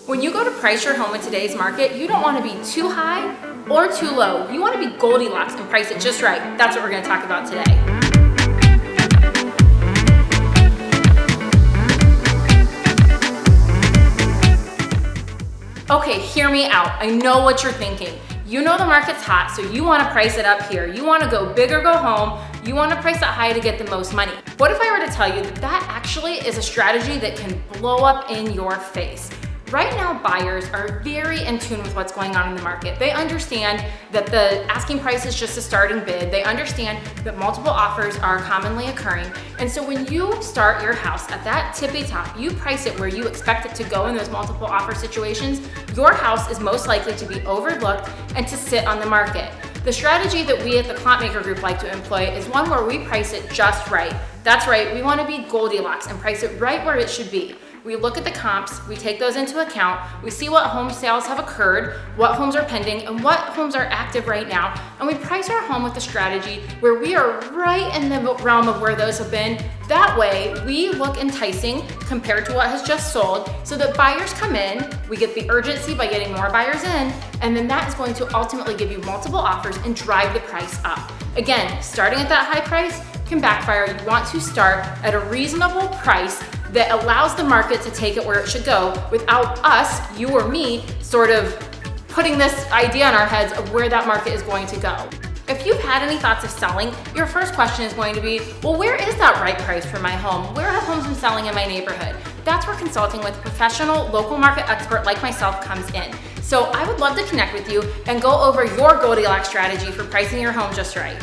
When you go to price your home in today's market, you don't want to be too high or too low. You want to be Goldilocks and price it just right. That's what we're going to talk about today. Okay, hear me out. I know what you're thinking. You know the market's hot, so you want to price it up here. You want to go big or go home. You want to price it high to get the most money. What if I were to tell you that that actually is a strategy that can blow up in your face? Right now, buyers are very in tune with what's going on in the market. They understand that the asking price is just a starting bid. They understand that multiple offers are commonly occurring. And so when you start your house at that tippy top, you price it where you expect it to go in those multiple offer situations, your house is most likely to be overlooked and to sit on the market. The strategy that we at the Clockmaker Group like to employ is one where we price it just right. That's right, we want to be Goldilocks and price it right where it should be. We look at the comps, we take those into account, we see what home sales have occurred, what homes are pending, and what homes are active right now, and we price our home with a strategy where we are right in the realm of where those have been. That way, we look enticing compared to what has just sold, so that buyers come in, we get the urgency by getting more buyers in, and then that is going to ultimately give you multiple offers and drive the price up. Again, starting at that high price can backfire. You want to start at a reasonable price that allows the market to take it where it should go without us, you or me, sort of putting this idea in our heads of where that market is going to go. If you've had any thoughts of selling, your first question is going to be, well, where is that right price for my home? Where have homes been selling in my neighborhood? That's where consulting with a professional local market expert like myself comes in. So I would love to connect with you and go over your Goldilocks strategy for pricing your home just right.